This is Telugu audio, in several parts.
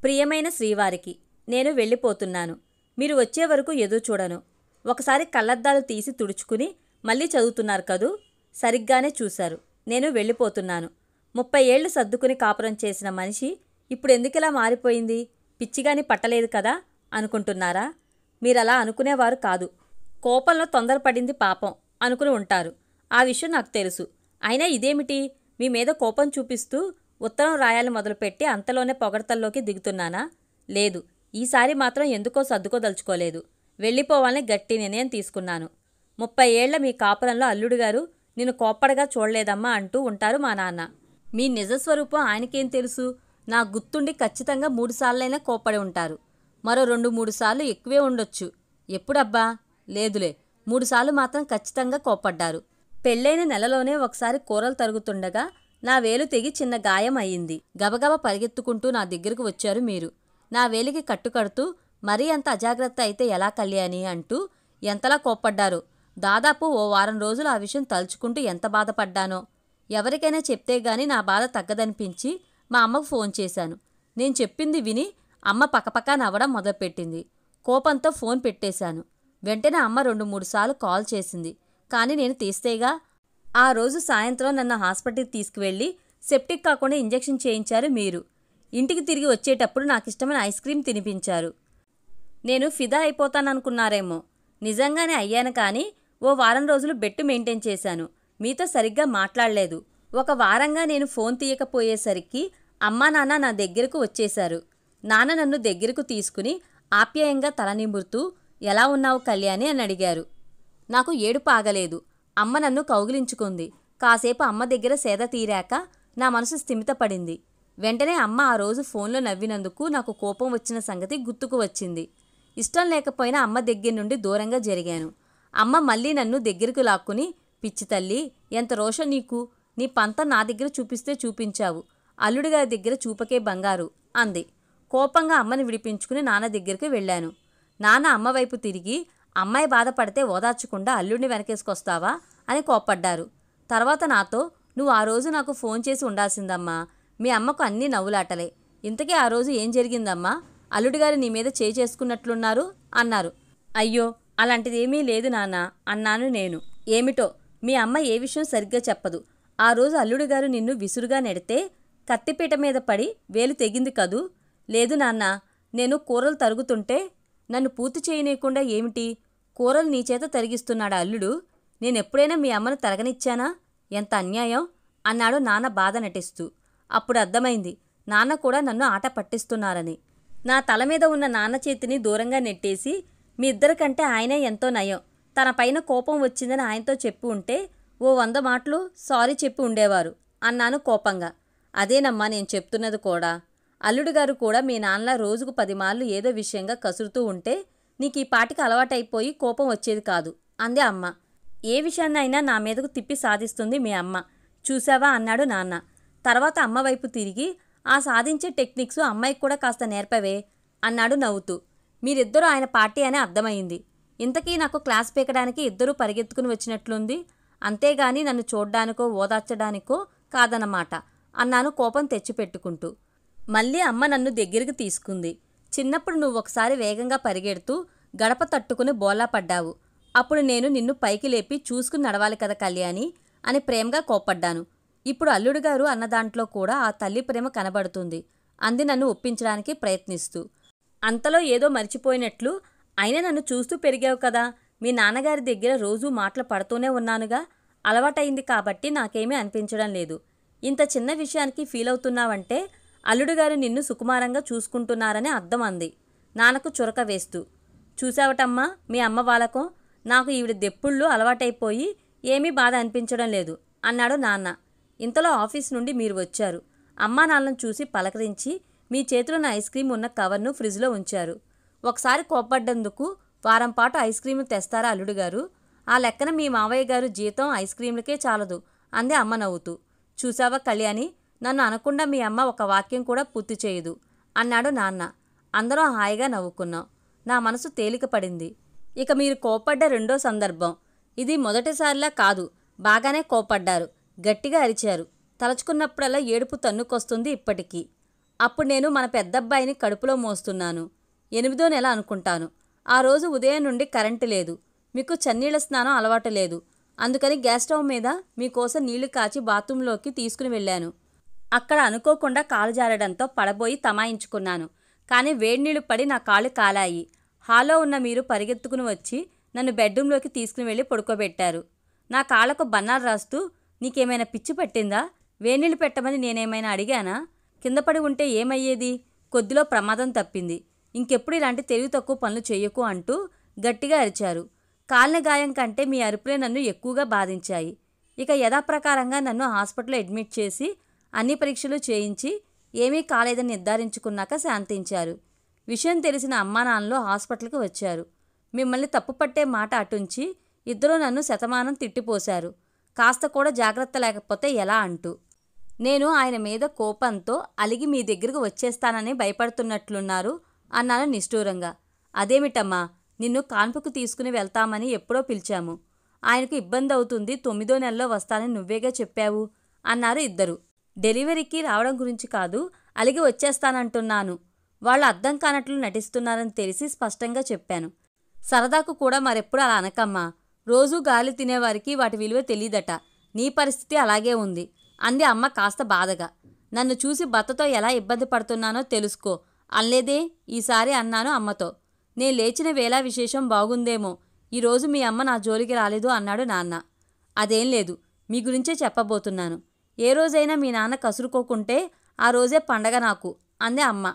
ప్రియమైన శ్రీవారికి, నేను వెళ్ళిపోతున్నాను. మీరు వచ్చే వరకు ఎదురు చూడను. ఒకసారి కళ్ళద్దాలు తీసి తుడుచుకుని మళ్ళీ చదువుతున్నారు కదూ? సరిగ్గానే చూశారు. నేను వెళ్ళిపోతున్నాను. 30 ఏళ్లు సర్దుకుని కాపురం చేసిన మనిషి ఇప్పుడెందుకిలా మారిపోయింది? పిచ్చిగాని పట్టలేదు కదా అనుకుంటున్నారా? మీరలా అనుకునేవారు కాదు. కోపంలో తొందరపడింది పాపం అనుకుని ఉంటారు. ఆ విషయం నాకు తెలుసు. అయినా ఇదేమిటి? మీ మీద కోపం చూపిస్తూ ఉత్తరం రాయాలి మొదలుపెట్టి అంతలోనే పొగడ్తల్లోకి దిగుతున్నానా? లేదు, ఈసారి మాత్రం ఎందుకో సర్దుకోదలుచుకోలేదు. వెళ్ళిపోవాలని గట్టి నిర్ణయం తీసుకున్నాను. 30 ఏళ్ల మీ కాపురంలో అల్లుడుగారు నిన్ను కోప్పడగా చూడలేదమ్మా అంటూ ఉంటారు మా నాన్న. మీ నిజస్వరూపం ఆయనకేం తెలుసు? నా గుర్తుండి ఖచ్చితంగా 3 సార్లైనా కోప్పడి ఉంటారు. మరో 2-3 సార్లు ఎక్కువే ఉండొచ్చు. ఎప్పుడబ్బా? లేదులే, 3 సార్లు మాత్రం ఖచ్చితంగా కోప్పడ్డారు. పెళ్ళైన నెలలోనే ఒకసారి కూరలు తరుగుతుండగా నా వేలు తెగి చిన్న గాయం అయ్యింది. గబగబా పరిగెత్తుకుంటూ నా దగ్గరకు వచ్చారు మీరు. నా వేలికి కట్టుకడుతూ మరీ అంత అజాగ్రత్త అయితే ఎలా కళ్యాణి అంటూ ఎంతలా కోప్పడ్డారు. దాదాపు ఓ వారం రోజులు ఆ విషయం తలుచుకుంటూ ఎంత బాధపడ్డానో. ఎవరికైనా చెప్తే గాని నా బాధ తగ్గదనిపించి మా అమ్మకు ఫోన్ చేశాను. నేను చెప్పింది విని అమ్మ పకపకా నవ్వడం మొదలుపెట్టింది. కోపంతో ఫోన్ పెట్టేశాను. వెంటనే అమ్మ 2-3 సార్లు కాల్ చేసింది. కానీ నేను తీస్తేగా. ఆ రోజు సాయంత్రం నన్ను హాస్పిటల్కి తీసుకువెళ్ళి సెప్టిక్ కాకుండా ఇంజెక్షన్ చేయించారు మీరు. ఇంటికి తిరిగి వచ్చేటప్పుడు నాకిష్టమైన ఐస్ క్రీం తినిపించారు. నేను ఫిదా అయిపోతాననుకున్నారేమో. నిజంగానే అయ్యాను. కానీ ఓ వారం రోజులు బెట్టు మెయింటైన్ చేశాను. మీతో సరిగ్గా మాట్లాడలేదు. ఒక వారంగా నేను ఫోన్ తీయకపోయేసరికి అమ్మా నాన్న నా దగ్గరకు వచ్చేశారు. నాన్న నన్ను దగ్గరకు తీసుకుని ఆప్యాయంగా తల నిమురుతూ ఎలా ఉన్నావు కళ్యాణి అని అడిగారు. నాకు ఏడుపు ఆగలేదు. అమ్మ నన్ను కౌగిలించుకుంది. కాసేపు అమ్మ దగ్గర సేద తీరాక నా మనసు స్థిమితపడింది. వెంటనే అమ్మ ఆ రోజు ఫోన్లో నవ్వినందుకు నాకు కోపం వచ్చిన సంగతి గుర్తుకు వచ్చింది. ఇష్టం లేకపోయినా అమ్మ దగ్గర నుండి దూరంగా జరిగాను. అమ్మ మళ్ళీ నన్ను దగ్గరకు లాక్కుని, పిచ్చి తల్లి, ఎంత రోషం నీకు! నీ పంతం నా దగ్గర చూపిస్తే చూపించావు, అల్లుడిగారి దగ్గర చూపకే బంగారు అంది. కోపంగా అమ్మని విడిపించుకుని నాన్న దగ్గరికి వెళ్ళాను. నాన్న అమ్మ వైపు తిరిగి, అమ్మాయి బాధపడితే ఓదార్చకుండా అల్లుడిని వెనకేసుకొస్తావా అని కోప్పడ్డారు. తర్వాత నాతో, నువ్వు ఆ రోజు నాకు ఫోన్ చేసి ఉండాల్సిందమ్మా. మీ అమ్మకు అన్నీ నవ్వులాటలే. ఇంతకీ ఆ రోజు ఏం జరిగిందమ్మా? అల్లుడిగారు నీ మీద చేయి చేసుకున్నట్లున్నారు అన్నారు. అయ్యో, అలాంటిదేమీ లేదు నాన్న అన్నాను నేను. ఏమిటో మీ అమ్మ ఏ విషయం సరిగ్గా చెప్పదు. ఆ రోజు అల్లుడిగారు నిన్ను విసురుగా నెడితే కత్తిపీట మీద పడి వేలు తెగింది కదూ? లేదు నాన్న, నేను కూరలు తరుగుతుంటే నన్ను పూర్తి చేయనీయకుండా ఏమిటి? కూరలు నీ చేత తరిగిస్తున్నాడా అల్లుడు? నేనెప్పుడైనా మీ అమ్మను తరగనిచ్చానా? ఎంత అన్యాయం అన్నాడు నాన్న బాధ నటిస్తూ. అప్పుడు అర్థమైంది, నాన్న కూడా నన్ను ఆట పట్టిస్తున్నారని. నా తల మీద ఉన్న నాన్న చేతిని దూరంగా నెట్టేసి, మీ ఇద్దరికంటే ఆయనే ఎంతో నయం, తన పైన కోపం వచ్చిందని ఆయనతో చెప్పి ఉంటే ఓ 100 మాటలు సారీ చెప్పి ఉండేవారు అన్నాను కోపంగా. అదేనమ్మా నేను చెప్తున్నది కూడా. అల్లుడుగారు కూడా మీ నాన్నలా రోజుకు 10 మార్లు ఏదో విషయంగా కసురుతూ ఉంటే నీకు ఈ పాటికి అలవాటైపోయి కోపం వచ్చేది కాదు అంది అమ్మ. ఏ విషయాన్నైనా నా మీదకు తిప్పి సాధిస్తుంది మీ అమ్మ, చూసావా అన్నాడు నాన్న. తర్వాత అమ్మ వైపు తిరిగి, ఆ సాధించే టెక్నిక్స్ అమ్మాయికి కూడా కాస్త నేర్పవే అన్నాడు నవ్వుతూ. మీరిద్దరూ ఆయన పార్టీ అని అర్థమైంది. ఇంతకీ నాకు క్లాస్ పీకడానికి ఇద్దరూ పరిగెత్తుకుని వచ్చినట్లుంది. అంతేగాని నన్ను చూడ్డానికో ఓదార్చడానికో కాదన్నమాట అన్నాను కోపం తెచ్చిపెట్టుకుంటూ. మళ్ళీ అమ్మ నన్ను దగ్గరికి తీసుకుంది. చిన్నప్పుడు నువ్వు ఒకసారి వేగంగా పరిగెడుతూ గడప తట్టుకుని బోలా పడ్డావు. అప్పుడు నేను నిన్ను పైకి లేపి చూసుకుని నడవాలి కదా కళ్యాణి అని ప్రేమగా కోప్పడ్డాను. ఇప్పుడు అల్లుడుగారు అన్న దాంట్లో కూడా ఆ తల్లి ప్రేమ కనబడుతుంది అంది నన్ను ఒప్పించడానికి ప్రయత్నిస్తూ. అంతలో ఏదో మర్చిపోయినట్లు, అయినా నన్ను చూస్తూ పెరిగావు కదా, మీ నాన్నగారి దగ్గర రోజూ మాటలు పడుతూనే ఉన్నానుగా, అలవాటైంది కాబట్టి నాకేమీ అనిపించడం లేదు. ఇంత చిన్న విషయానికి ఫీల్ అవుతున్నావంటే అల్లుడుగారు నిన్ను సుకుమారంగా చూసుకుంటున్నారని అర్థం అంది నాన్నకు చురక వేస్తూ. చూసావటమ్మా మీ అమ్మ వాళ్ళకం, నాకు ఈవిడ దెప్పుళ్ళు అలవాటైపోయి ఏమీ బాధ అనిపించడం లేదు అన్నాడు నాన్న. ఇంతలో ఆఫీస్ నుండి మీరు వచ్చారు. అమ్మా నాన్నను చూసి పలకరించి మీ చేతిలోని ఐస్ క్రీం ఉన్న కవర్ను ఫ్రిడ్జ్లో ఉంచారు. ఒకసారి కోప్పడ్డందుకు వారం పాటు ఐస్ క్రీంలు తెస్తారా అల్లుడుగారు? ఆ లెక్కన మీ మావయ్య గారు జీతం ఐస్ క్రీంలకే చాలదు అంది అమ్మ నవ్వుతూ. చూసావా కళ్యాణి, నన్ను అనకుండా మీ అమ్మ ఒక వాక్యం కూడా పూర్తి చేయదు అన్నాడు నాన్న. అందరం హాయిగా నవ్వుకున్నాం. నా మనసు తేలిక పడింది. ఇక మీరు కోప్పడ్డ రెండో సందర్భం ఇది. మొదటిసారిలా కాదు, బాగానే కోప్పడ్డారు. గట్టిగా అరిచారు. తలుచుకున్నప్పుడల్లా ఏడుపు తన్నుకొస్తుంది ఇప్పటికీ. అప్పుడు నేను మన పెద్దబ్బాయిని కడుపులో మోస్తున్నాను. 8వ నెల అనుకుంటాను. ఆ రోజు ఉదయం నుండి కరెంటు లేదు. మీకు చన్నీళ్ళ స్నానం అలవాటు లేదు. అందుకని గ్యాస్ స్టవ్ మీద మీకోసం నీళ్లు కాచి బాత్రూంలోకి తీసుకుని వెళ్ళాను. అక్కడ అనుకోకుండా కాలు జారడంతో పడబోయి తమాయించుకున్నాను. కానీ వేడినీళ్లు పడి నా కాళ్ళు కాలాయి. హాల్లో ఉన్న మీరు పరిగెత్తుకుని వచ్చి నన్ను బెడ్రూంలోకి తీసుకుని వెళ్ళి పడుకోబెట్టారు. నా కాళ్లకు బన్నాలు రాస్తూ, నీకేమైనా పిచ్చి పట్టిందా? వేడినీళ్లు పెట్టమని నేనేమైనా అడిగానా? కింద పడి ఉంటే ఏమయ్యేది? కొద్దిలో ప్రమాదం తప్పింది. ఇంకెప్పుడు ఇలాంటి తెలివి తక్కువ పనులు చెయ్యకు అంటూ గట్టిగా అరిచారు. కాలిన గాయం కంటే మీ అరుపులే నన్ను ఎక్కువగా బాధించాయి. ఇక యథాప్రకారంగా నన్ను హాస్పిటల్లో అడ్మిట్ చేసి అన్ని పరీక్షలు చేయించి ఏమీ కాలేదని నిర్ధారించుకున్నాక శాంతించారు. విషయం తెలిసిన అమ్మా నాన్నలు హాస్పిటల్కి వచ్చారు. మిమ్మల్ని తప్పుపట్టే మాట అటుంచి ఇద్దరూ నన్ను శతమానం తిట్టిపోశారు. కాస్త కూడా జాగ్రత్త లేకపోతే ఎలా అంటూ. నేను ఆయన మీద కోపంతో అలిగి మీ దగ్గరకు వచ్చేస్తానని భయపడుతున్నట్లున్నారు అన్నాను నిష్ఠూరంగా. అదేమిటమ్మా, నిన్ను కాన్పుకు తీసుకుని వెళ్తామని ఎప్పుడో పిలిచాము. ఆయనకు ఇబ్బంది అవుతుంది, 9వ నెలలో వస్తానని నువ్వేగా చెప్పావు అన్నారు ఇద్దరు. డెలివరీకి రావడం గురించి కాదు, అలిగి వచ్చేస్తానంటున్నాను. వాళ్ళు అర్థం కానట్లు నటిస్తున్నారని తెలిసి స్పష్టంగా చెప్పాను. సరదాకు కూడా మరెప్పుడు అలా అనకమ్మా. రోజూ గాలి తినేవారికి వాటి విలువ తెలీదట. నీ పరిస్థితి అలాగే ఉంది అంది అమ్మ కాస్త బాధగా. నన్ను చూసి భర్తతో ఎలా ఇబ్బంది పడుతున్నానో తెలుసుకో అనలేదే ఈసారి అన్నాను అమ్మతో. నేను లేచిన వేళ విశేషం బాగుందేమో, ఈరోజు మీ అమ్మ నా జోలికి రాలేదు అన్నాడు నాన్న. అదేం లేదు, మీ గురించే చెప్పబోతున్నాను. ఏ రోజైనా మీ నాన్న కసురుకోకుంటే ఆ రోజే పండగ నాకు అందే అమ్మ.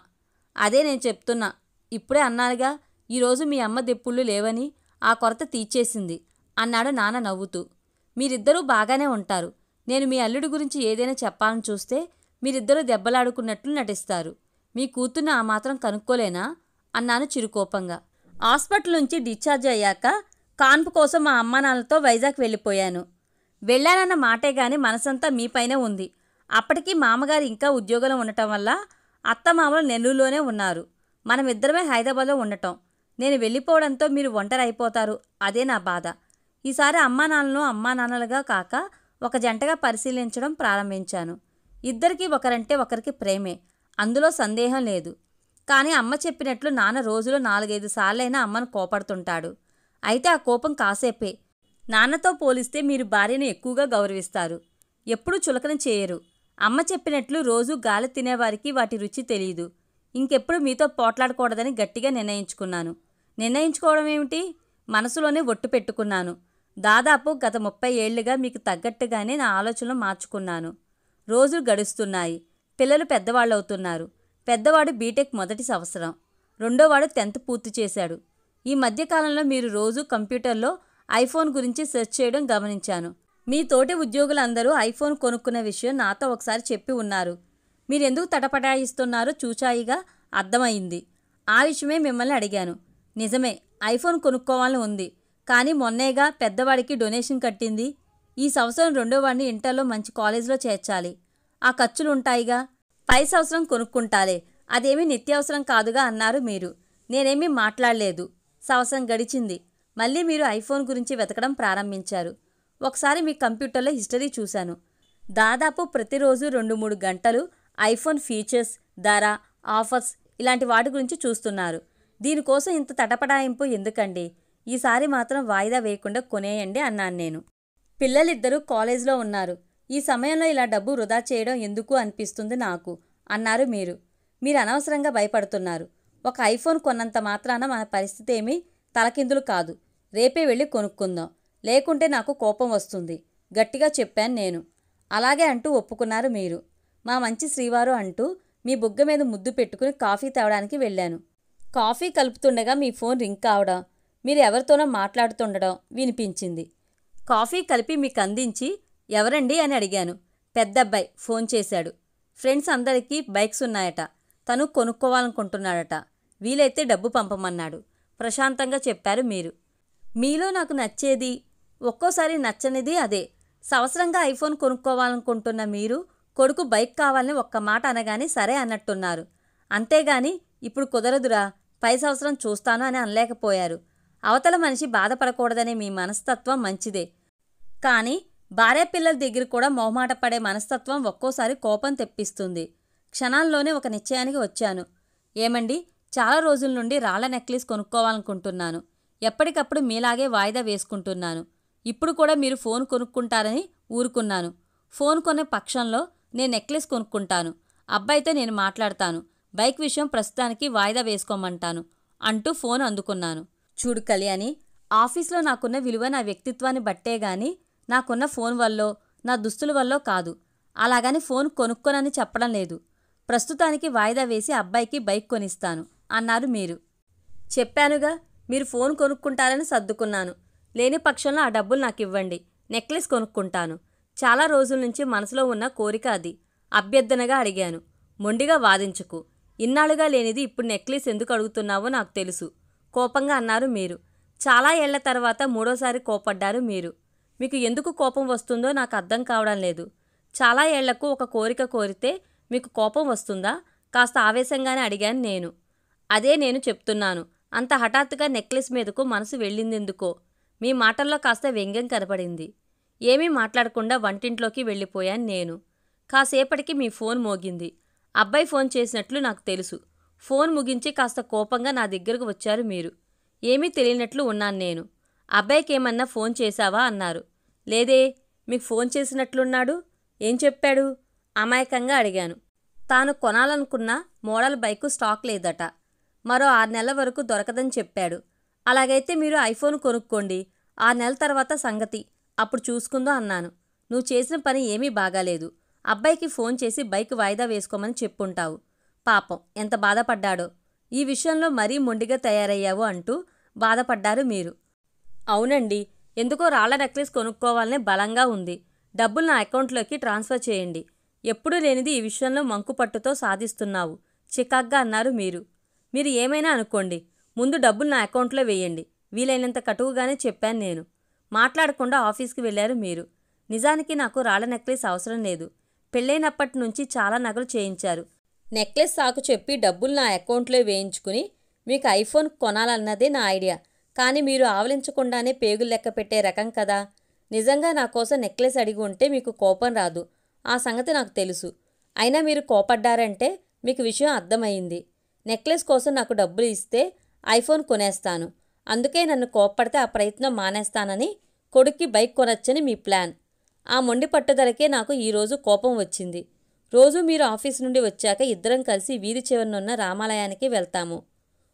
అదే నేను చెప్తున్నా, ఇప్పుడే అన్నానుగా ఈరోజు మీ అమ్మ దెప్పుళ్ళు లేవని, ఆ కొరత తీర్చేసింది అన్నాడు నాన్న నవ్వుతూ. మీరిద్దరూ బాగానే ఉంటారు. నేను మీ అల్లుడి గురించి ఏదైనా చెప్పాలని చూస్తే మీరిద్దరూ దెబ్బలాడుకున్నట్లు నటిస్తారు. మీ కూతుర్ని ఆ మాత్రం కనుక్కోలేనా అన్నాను చిరుకోపంగా. హాస్పిటల్ నుంచి డిశ్చార్జ్ అయ్యాక కాన్పు కోసం మా అమ్మానాన్నలతో వైజాగ్ వెళ్ళిపోయాను. వెళ్ళానన్న మాటే గాని మనసంతా మీపైనే ఉంది. అప్పటికి మామగారు ఇంకా ఉద్యోగంలో ఉండటం వల్ల అత్తమామలు నెల్లూరులోనే ఉన్నారు. మనమిద్దరమే హైదరాబాద్లో ఉండటం. నేను వెళ్ళిపోవడంతో మీరు ఒంటరి అయిపోతారు, అదే నా బాధ. ఈసారి అమ్మానాన్నలను అమ్మానాన్నలుగా కాక ఒక జంటగా పరిశీలించడం ప్రారంభించాను. ఇద్దరికీ ఒకరంటే ఒకరికి ప్రేమే, అందులో సందేహం లేదు. కానీ అమ్మ చెప్పినట్లు నాన్న రోజులో 4-5 సార్లైనా అమ్మను కోపడుతుంటాడు. అయితే ఆ కోపం కాసేపే. నాన్నతో పోలిస్తే మీరు భార్యను ఎక్కువగా గౌరవిస్తారు, ఎప్పుడూ చులకన చేయరు. అమ్మ చెప్పినట్లు రోజూ గాలి తినేవారికి వాటి రుచి తెలియదు. ఇంకెప్పుడు మీతో పోట్లాడకూడదని గట్టిగా నిర్ణయించుకున్నాను. నిర్ణయించుకోవడం ఏమిటి, మనసులోనే ఒట్టు పెట్టుకున్నాను. దాదాపు గత 30 ఏళ్లుగా మీకు తగ్గట్టుగానే నా ఆలోచనలు మార్చుకున్నాను. రోజులు గడుస్తున్నాయి. పిల్లలు పెద్దవాళ్ళవుతున్నారు. పెద్దవాడు బీటెక్ మొదటి సంవత్సరం, రెండోవాడు 10th పూర్తి చేశాడు. ఈ మధ్యకాలంలో మీరు రోజు కంప్యూటర్లో ఐఫోన్ గురించి సెర్చ్ చేయడం గమనించాను. మీ తోటి ఉద్యోగులందరూ ఐఫోన్ కొనుక్కున్న విషయం నాతో ఒకసారి చెప్పి ఉన్నారు. మీరెందుకు తటపటాయిస్తున్నారో చూచాయిగా అర్థమైంది. ఆ విషయమే మిమ్మల్ని అడిగాను. నిజమే, ఐఫోన్ కొనుక్కోవాలని ఉంది. కానీ మొన్నేగా పెద్దవాడికి డొనేషన్ కట్టింది. ఈ సంవత్సరం రెండోవాడిని ఇంటర్లో మంచి కాలేజీలో చేర్చాలి. ఆ ఖర్చులుంటాయిగా. పై సంవత్సరం కొనుక్కుంటాలే, అదేమీ నిత్యావసరం కాదుగా అన్నారు మీరు. నేనేమీ మాట్లాడలేదు. సంవత్సరం గడిచింది. మళ్ళీ మీరు ఐఫోన్ గురించి వెతకడం ప్రారంభించారు. ఒకసారి మీ కంప్యూటర్లో హిస్టరీ చూశాను. దాదాపు ప్రతిరోజు 2-3 గంటలు ఐఫోన్ ఫీచర్స్, ధర, ఆఫర్స్ ఇలాంటి వాటి గురించి చూస్తున్నారు. దీనికోసం ఇంత తటపడాయింపు ఎందుకండి? ఈసారి మాత్రం వాయిదా వేయకుండా కొనేయండి అన్నాను నేను. పిల్లలిద్దరూ కాలేజీలో ఉన్నారు. ఈ సమయంలో ఇలా డబ్బు వృధా చేయడం ఎందుకు అనిపిస్తుంది నాకు అన్నారు మీరు. మీరు అనవసరంగా భయపడుతున్నారు. ఒక ఐఫోన్ కొన్నంత మాత్రాన మన పరిస్థితి ఏమీ తలకిందులు కాదు. రేపే వెళ్ళి కొనుక్కుందాం, లేకుంటే నాకు కోపం వస్తుంది గట్టిగా చెప్పాను నేను. అలాగే అంటూ ఒప్పుకున్నారు మీరు. మా మంచి శ్రీవారు అంటూ మీ బుగ్గ మీద ముద్దు పెట్టుకుని కాఫీ తేవడానికి వెళ్ళాను. కాఫీ కలుపుతుండగా మీ ఫోన్ రింగ్ కావడం, మీరు ఎవరితోనో మాట్లాడుతుండడం వినిపించింది. కాఫీ కలిపి మీకు అందించి ఎవరండి అని అడిగాను. పెద్దబ్బాయి ఫోన్ చేశాడు. ఫ్రెండ్స్ అందరికీ బైక్స్ ఉన్నాయట, తను కొనుక్కోవాలనుకుంటున్నాడట. వీలైతే డబ్బు పంపమన్నాడు ప్రశాంతంగా చెప్పారు మీరు. మీలో నాకు నచ్చేది, ఒక్కోసారి నచ్చనిది అదే. సంవత్సరంగా ఐఫోన్ కొనుక్కోవాలనుకుంటున్న మీరు కొడుకు బైక్ కావాలని ఒక్క మాట అనగానే సరే అన్నట్టున్నారు. అంతేగాని ఇప్పుడు కుదరదురా, పై సంవత్సరం చూస్తాను అని అనలేకపోయారు. అవతల మనిషి బాధపడకూడదనే మీ మనస్తత్వం మంచిదే. కానీ భార్య పిల్లల దగ్గర కూడా మొహమాట పడే మనస్తత్వం ఒక్కోసారి కోపం తెప్పిస్తుంది. క్షణాల్లోనే ఒక నిశ్చయానికి వచ్చాను. ఏమండి, చాలా రోజుల నుండి రాళ్ల నెక్లెస్ కొనుక్కోవాలనుకుంటున్నాను. ఎప్పటికప్పుడు మీలాగే వాయిదా వేసుకుంటున్నాను. ఇప్పుడు కూడా మీరు ఫోన్ కొనుక్కుంటారని ఊరుకున్నాను. ఫోన్ కొనే పక్షంలో నేను నెక్లెస్ కొనుక్కుంటాను. అబ్బాయితో నేను మాట్లాడతాను. బైక్ విషయం ప్రస్తుతానికి వాయిదా వేసుకోమంటాను అంటూ ఫోన్ అందుకున్నాను. చూడు కళ్యాణి, ఆఫీస్లో నాకున్న విలువ నా వ్యక్తిత్వాన్ని బట్టే గాని నాకున్న ఫోన్ వల్లో నా దుస్తుల వల్లో కాదు. అలాగని ఫోన్ కొనుక్కోనని చెప్పడం లేదు. ప్రస్తుతానికి వాయిదా వేసి అబ్బాయికి బైక్ కొనిస్తాను అన్నారు మీరు. చెప్పానుగా, మీరు ఫోన్ కొనుక్కుంటారని సర్దుకున్నాను. లేని పక్షంలో ఆ డబ్బులు నాకు ఇవ్వండి. నెక్లెస్ కొనుక్కుంటాను. చాలా రోజుల నుంచి మనసులో ఉన్న కోరిక అది. అభ్యర్థనగా అడిగాను. మొండిగా వాదించుకు. ఇన్నాళ్ళుగా లేనిది ఇప్పుడు నెక్లెస్ ఎందుకు అడుగుతున్నావో నాకు తెలుసు కోపంగా అన్నారు మీరు. చాలా ఏళ్ల తర్వాత మూడోసారి కోపడ్డారు మీరు. మీకు ఎందుకు కోపం వస్తుందో నాకు అర్థం కావడం లేదు. చాలా ఏళ్లకు ఒక కోరిక కోరితే మీకు కోపం వస్తుందా? కాస్త ఆవేశంగానే అడిగాను నేను. అదే నేను చెప్తున్నాను. అంత హఠాత్తుగా నెక్లెస్ మీదకు మనసు వెళ్ళిందెందుకో. మీ మాటల్లో కాస్త వ్యంగ్యం కనపడింది. ఏమీ మాట్లాడకుండా వంటింట్లోకి వెళ్ళిపోయాను నేను. కాసేపటికి మీ ఫోన్ మోగింది. అబ్బాయి ఫోన్ చేసినట్లు నాకు తెలుసు. ఫోన్ ముగించి కాస్త కోపంగా నా దగ్గరకు వచ్చారు మీరు. ఏమీ తెలియనట్లు ఉన్నాను నేను. అబ్బాయికేమన్నా ఫోన్ చేశావా అన్నారు. లేదే, మీకు ఫోన్ చేసినట్లున్నాడు. ఏం చెప్పాడు? అమాయకంగా అడిగాను. తాను కొనాలనుకున్న మోడల్ బైకు స్టాక్ లేదట. మరో 6 నెలల వరకు దొరకదని చెప్పాడు. అలాగైతే మీరు ఐఫోన్ కొనుక్కోండి. 6 నెలల తర్వాత సంగతి అప్పుడు చూసుకుందాం అన్నాను. నువ్వు చేసిన పని ఏమీ బాగాలేదు. అబ్బాయికి ఫోన్ చేసి బైక్ వాయిదా వేసుకోమని చెప్పుంటావు. పాపం ఎంత బాధపడ్డాడో. ఈ విషయంలో మరీ మొండిగా తయారయ్యావు అంటూ బాధపడ్డారు మీరు. అవునండి, ఎందుకో రాళ్ల నెక్లెస్ కొనుక్కోవాలనే బలంగా ఉంది. డబ్బులు నా అకౌంట్లోకి ట్రాన్స్ఫర్ చేయండి. ఎప్పుడూ లేనిది ఈ విషయంలో మంకుపట్టుతో సాధిస్తున్నావు చికాగ్గా అన్నారు మీరు. మీరు ఏమైనా అనుకోండి, ముందు డబ్బులు నా అకౌంట్లో వేయండి. వీలైనంత కటువుగానే చెప్పాను నేను. మాట్లాడకుండా ఆఫీస్కి వెళ్ళారు మీరు. నిజానికి నాకు రాళ్ల నెక్లెస్ అవసరం లేదు. పెళ్ళైనప్పటి నుంచి చాలా నగలు చేయించారు. నెక్లెస్ సాకు చెప్పి డబ్బులు నా అకౌంట్లో వేయించుకుని మీకు ఐఫోన్ కొనాలన్నదే నా ఐడియా. కానీ మీరు ఆవలించకుండానే పేగులు లెక్క పెట్టే రకం కదా. నిజంగా నా కోసం నెక్లెస్ అడిగి ఉంటే మీకు కోపం రాదు. ఆ సంగతి నాకు తెలుసు. అయినా మీరు కోపడ్డారంటే మీకు విషయం అర్థమైంది. నెక్లెస్ కోసం నాకు డబ్బులు ఇస్తే ఐఫోన్ కొనేస్తాను. అందుకే నన్ను కోప్పడితే ఆ ప్రయత్నం మానేస్తానని, కొడుక్కి బైక్ కొనొచ్చని మీ ప్లాన్. ఆ మొండి పట్టుదలకే నాకు ఈరోజు కోపం వచ్చింది. రోజు మీరు ఆఫీస్ నుండి వచ్చాక ఇద్దరం కలిసి వీధి చివరనున్న రామాలయానికి వెళ్తాము.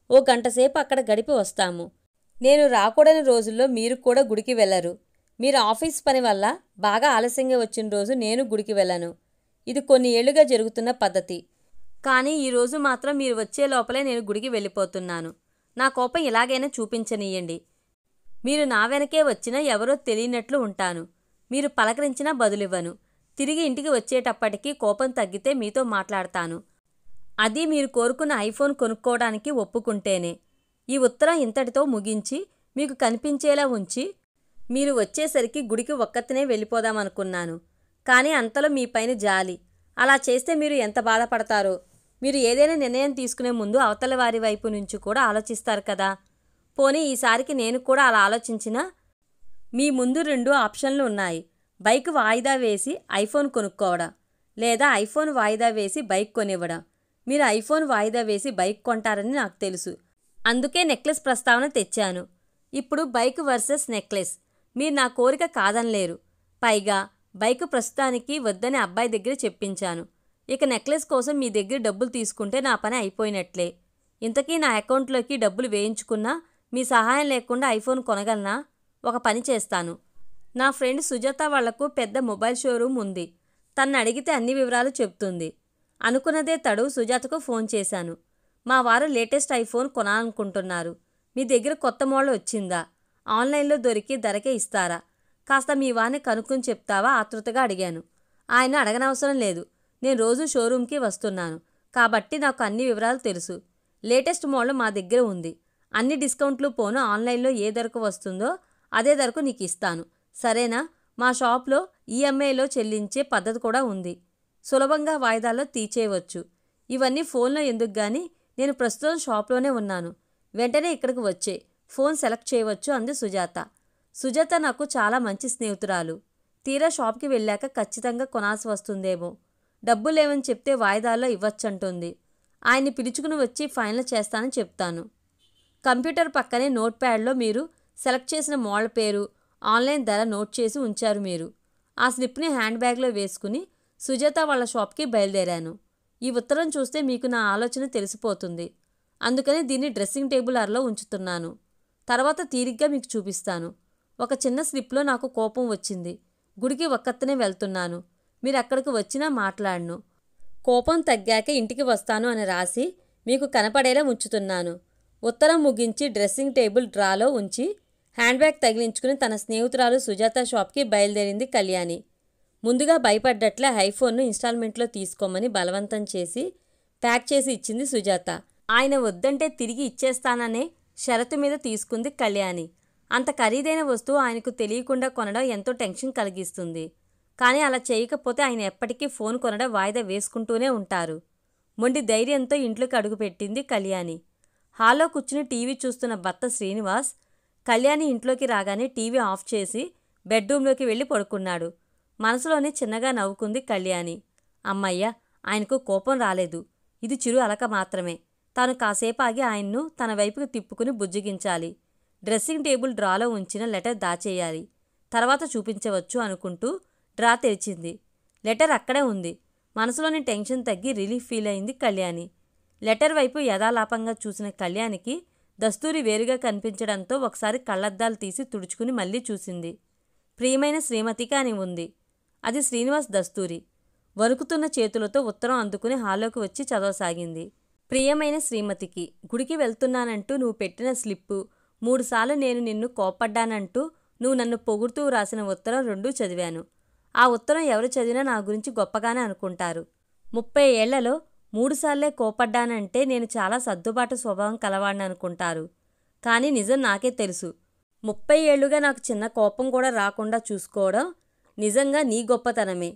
ఓ గంటసేపు అక్కడ గడిపి వస్తాము. నేను రాకూడని రోజుల్లో మీరు కూడా గుడికి వెళ్ళరు. మీరు ఆఫీస్ పని వల్ల బాగా ఆలస్యంగా వచ్చిన రోజు నేను గుడికి వెళ్ళను. ఇది కొన్ని ఏళ్లుగా జరుగుతున్న పద్ధతి. కానీ ఈరోజు మాత్రం మీరు వచ్చే లోపలే నేను గుడికి వెళ్ళిపోతున్నాను. నా కోపం ఎలాగైనా చూపించనీయండి. మీరు నా వెనకే వచ్చినా ఎవరో తెలియనట్లు ఉంటాను. మీరు పలకరించినా బదులివ్వను. తిరిగి ఇంటికి వచ్చేటప్పటికీ కోపం తగ్గితే మీతో మాట్లాడతాను. అది మీరు కోరుకున్న ఐఫోన్ కొనుక్కోవడానికి ఒప్పుకుంటేనే. ఈ ఉత్తరం ఇంతటితో ముగించి మీకు కనిపించేలా ఉంచి మీరు వచ్చేసరికి గుడికి ఒక్కతినే వెళ్ళిపోదామనుకున్నాను. కానీ అంతలో మీ పైన జాలి. అలా చేస్తే మీరు ఎంత బాధపడతారో. మీరు ఏదైనా నిర్ణయం తీసుకునే ముందు అవతల వారి వైపు నుంచి కూడా ఆలోచిస్తారు కదా. పోనీ ఈసారికి నేను కూడా అలా ఆలోచించినా మీ ముందు 2 ఆప్షన్లు ఉన్నాయి. బైక్ వాయిదా వేసి ఐఫోన్ కొనుక్కోవడం, లేదా ఐఫోన్ వాయిదా వేసి బైక్ కొనివ్వడం. మీరు ఐఫోన్ వాయిదా వేసి బైక్ కొంటారని నాకు తెలుసు. అందుకే నెక్లెస్ ప్రస్తావన తెచ్చాను. ఇప్పుడు బైక్ వర్సెస్ నెక్లెస్. మీరు నా కోరిక కాదనలేరు. పైగా బైక్ ప్రస్తుతానికి వద్దని అబ్బాయి దగ్గర చెప్పించాను. ఇక నెక్లెస్ కోసం మీ దగ్గర డబ్బులు తీసుకుంటే నా పని అయిపోయినట్లే. ఇంతకీ నా అకౌంట్లోకి డబ్బులు వేయించుకున్నా మీ సహాయం లేకుండా ఐఫోన్ కొనగలనా? ఒక పని చేస్తాను. నా ఫ్రెండ్ సుజాత వాళ్లకు పెద్ద మొబైల్ షోరూమ్ ఉంది. తన్ను అడిగితే అన్ని వివరాలు చెప్తుంది. అనుకున్నదే తడు సుజాతకు ఫోన్ చేశాను. మా వారు లేటెస్ట్ ఐఫోన్ కొనాలనుకుంటున్నారు. మీ దగ్గర కొత్త మోడల్ వచ్చిందా? ఆన్లైన్లో దొరికి ధరకే ఇస్తారా? కాస్త మీ వారిని కనుక్కొని చెప్తావా ఆతృతగా అడిగాను. ఆయన అడగనవసరం లేదు. నేను రోజు షోరూమ్కి వస్తున్నాను కాబట్టి నాకు అన్ని వివరాలు తెలుసు. లేటెస్ట్ మోడల్ మా దగ్గర ఉంది. అన్ని డిస్కౌంట్లు పోను ఆన్లైన్లో ఏ ధరకు వస్తుందో అదే ధరకు నీకు ఇస్తాను. సరేనా? మా షాప్లో ఈఎంఐలో చెల్లించే పద్ధతి కూడా ఉంది. సులభంగా వాయిదాల్లో తీర్చేయవచ్చు. ఇవన్నీ ఫోన్లో ఎందుకు గాని, నేను ప్రస్తుతం షాప్లోనే ఉన్నాను. వెంటనే ఇక్కడికి వచ్చే ఫోన్ సెలెక్ట్ చేయవచ్చు అంది సుజాత. సుజాత నాకు చాలా మంచి స్నేహితురాలు. తీరా షాప్కి వెళ్ళాక ఖచ్చితంగా కొనాల్సి వస్తుందేమో. డబ్బు లేవని చెప్తే వాయిదాల్లో ఇవ్వచ్చంటుంది. ఆయన్ని పిలుచుకుని వచ్చి ఫైనల్ చేస్తానని చెప్తాను. కంప్యూటర్ పక్కనే నోట్ ప్యాడ్లో మీరు సెలెక్ట్ చేసిన మోడల్ పేరు, ఆన్లైన్ ధర నోట్ చేసి ఉంచారు మీరు. ఆ స్లిప్ని హ్యాండ్ బ్యాగ్లో వేసుకుని సుజాత వాళ్ళ షాప్కి బయలుదేరాను. ఈ ఉత్తరం చూస్తే మీకు నా ఆలోచన తెలిసిపోతుంది. అందుకని దీన్ని డ్రెస్సింగ్ టేబుల్ అరలో ఉంచుతున్నాను. తర్వాత తీరిగ్గా మీకు చూపిస్తాను. ఒక చిన్న స్లిప్లో నాకు కోపం వచ్చింది. గుడికి ఒక్కత్తనే వెళ్తున్నాను. మీరు అక్కడికి వచ్చినా మాట్లాడను. కోపం తగ్గాక ఇంటికి వస్తాను అని రాసి మీకు కనపడేలా ఉంచుతున్నాను. ఉత్తరం ముగించి డ్రెస్సింగ్ టేబుల్ డ్రాలో ఉంచి హ్యాండ్ బ్యాగ్ తగిలించుకుని తన స్నేహితురాలు సుజాత షాప్కి బయలుదేరింది కళ్యాణి. ముందుగా భయపడ్డట్లే ఐఫోన్ను ఇన్స్టాల్మెంట్లో తీసుకోమని బలవంతం చేసి ప్యాక్ చేసి ఇచ్చింది సుజాత. ఆయన వద్దంటే తిరిగి ఇచ్చేస్తాననే షరతు మీద తీసుకుంది కళ్యాణి. అంత ఖరీదైన వస్తువు ఆయనకు తెలియకుండా కొనడం ఎంతో టెన్షన్ కలిగిస్తుంది. కానీ అలా చేయకపోతే ఆయన ఎప్పటికీ ఫోన్ కొనడం వాయిదా వేసుకుంటూనే ఉంటారు. మొండి ధైర్యంతో ఇంట్లోకి అడుగుపెట్టింది కళ్యాణి. హాల్లో కూర్చుని టీవీ చూస్తున్న భర్త శ్రీనివాస్ కళ్యాణి ఇంట్లోకి రాగానే టీవీ ఆఫ్ చేసి బెడ్రూమ్లోకి వెళ్ళి పడుకున్నాడు. మనసులోనే చిన్నగా నవ్వుకుంది కళ్యాణి. అమ్మయ్య, ఆయనకు కోపం రాలేదు. ఇది చిరు అలక మాత్రమే. తాను కాసేపు ఆగి ఆయన్ను తన వైపుకు తిప్పుకుని బుజ్జగించాలి. డ్రెస్సింగ్ టేబుల్ డ్రాలో ఉంచిన లెటర్ దాచేయాలి. తర్వాత చూపించవచ్చు అనుకుంటూ డ్రా తెరిచింది. లెటర్ అక్కడే ఉంది. మనసులోని టెన్షన్ తగ్గి రిలీఫ్ ఫీల్ అయింది కళ్యాణి. లెటర్ వైపు యథాలాపంగా చూసిన కళ్యాణికి దస్తూరి వేరుగా కనిపించడంతో ఒకసారి కళ్ళద్దాలు తీసి తుడుచుకుని మళ్ళీ చూసింది. ప్రియమైన శ్రీమతికి అని ఉంది. అది శ్రీనివాస్ దస్తూరి. వణుకుతున్న చేతులతో ఉత్తరం అందుకుని హాల్లోకి వచ్చి చదవసాగింది. ప్రియమైన శ్రీమతికి, గుడికి వెళ్తున్నానంటూ నువ్వు పెట్టిన స్లిప్పు, 3 సార్లు నేను నిన్ను కోప్పడ్డానంటూ నువ్వు నన్ను పొగుడుతూ రాసిన ఉత్తరం 2 చదివాను. ఆ ఉత్తరం ఎవరు చదివినా నా గురించి గొప్పగానే అనుకుంటారు. 30 ఏళ్లలో 3 సార్లే కోపడ్డానంటే నేను చాలా సర్దుబాటు స్వభావం కలవాడిని అనుకుంటారు. కానీ నిజం నాకే తెలుసు. 30 ఏళ్లుగా నాకు చిన్న కోపం కూడా రాకుండా చూసుకోవడం నిజంగా నీ గొప్పతనమే.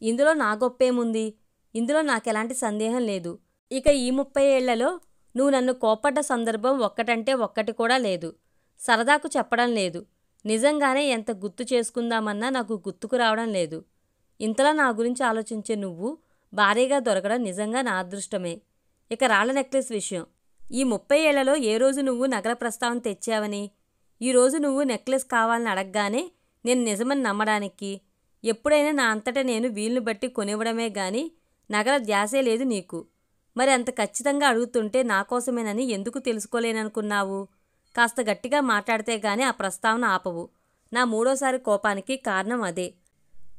ఇందులో నా గొప్పేముంది? ఇందులో నాకెలాంటి సందేహం లేదు. ఇక ఈ 30 ఏళ్లలో నువ్వు నన్ను కోపడ్డ సందర్భం ఒక్కటంటే ఒక్కటి కూడా లేదు. సరదాకు చెప్పడం లేదు. నిజంగానే ఎంత గుర్తు చేసుకుందామన్నా నాకు గుర్తుకు రావడం లేదు. ఇంతలా నా గురించి ఆలోచించే నువ్వు భారీగా దొరకడం నిజంగా నా అదృష్టమే. ఇక రాళ్ల నెక్లెస్ విషయం. ఈ 30 ఏళ్లలో ఏ రోజు నువ్వు నగల ప్రస్తావన తెచ్చావని, ఈరోజు నువ్వు నెక్లెస్ కావాలని అడగగానే నేను నిజమని నమ్మడానికి, ఎప్పుడైనా నా అంతటా నేను వీలుని బట్టి కొనివ్వడమే గాని నగల ధ్యాసే లేదు నీకు. మరి అంత ఖచ్చితంగా అడుగుతుంటే నా కోసమేనని ఎందుకు తెలుసుకోలేననుకున్నావు? కాస్త గట్టిగా మాట్లాడితే గాని ఆ ప్రస్తావన ఆపవు. నా 3వసారి కోపానికి కారణం అదే.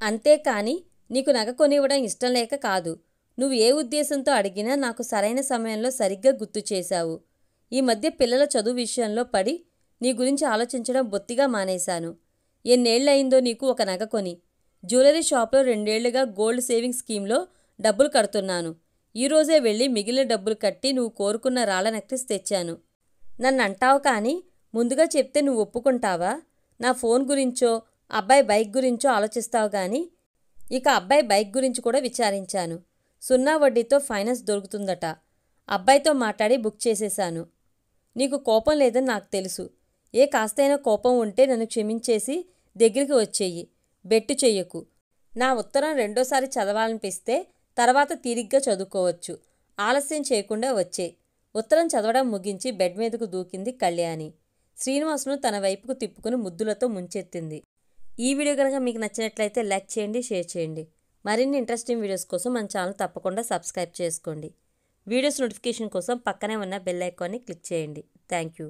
అంతేకాని నీకు నగ కొనివ్వడం ఇష్టం లేక కాదు. నువ్వు ఏ ఉద్దేశంతో అడిగినా నాకు సరైన సమయంలో సరిగ్గా గుర్తు చేశావు. ఈ మధ్య పిల్లల చదువు విషయంలో పడి నీ గురించి ఆలోచించడం బొత్తిగా మానేశాను. ఎన్నేళ్లయిందో నీకు ఒక నగ కొని? జ్యువెలరీ షాప్లో 2 ఏళ్లుగా గోల్డ్ సేవింగ్ స్కీమ్లో డబ్బులు కడుతున్నాను. ఈరోజే వెళ్ళి మిగిలిన డబ్బులు కట్టి నువ్వు కోరుకున్న రాళ్ల నెక్లెస్ తెచ్చాను. నన్ను అంటావు కానీ ముందుగా చెప్తే నువ్వు ఒప్పుకుంటావా? నా ఫోన్ గురించో అబ్బాయి బైక్ గురించో ఆలోచిస్తావు కానీ ఇక అబ్బాయి బైక్ గురించి కూడా విచారించాను. 0 వడ్డీతో ఫైనాన్స్ దొరుకుతుందట. అబ్బాయితో మాట్లాడి బుక్ చేసేశాను. నీకు కోపం లేదని నాకు తెలుసు. ఏ కాస్తైనా కోపం ఉంటే నన్ను క్షమించేసి దగ్గరికి వచ్చేయి. బెట్టు చెయ్యకు. నా ఉత్తరం 2వసారి చదవాలనిపిస్తే తర్వాత తీరిగ్గా చదువుకోవచ్చు. ఆలస్యం చేయకుండా వచ్చే. ఉత్తరం చదవడం ముగించి బెడ్ మీదకు దూకింది కళ్యాణి. శ్రీనివాస్ను తన వైపుకు తిప్పుకుని ముద్దులతో ముంచెత్తింది. ఈ వీడియో కనుక మీకు నచ్చినట్లయితే లైక్ చేయండి, షేర్ చేయండి. మరిన్ని ఇంట్రెస్టింగ్ వీడియోస్ కోసం మన ఛానల్ తప్పకుండా సబ్స్క్రైబ్ చేసుకోండి. వీడియోస్ నోటిఫికేషన్ కోసం పక్కనే ఉన్న బెల్ ఐకాన్ని క్లిక్ చేయండి. Thank you.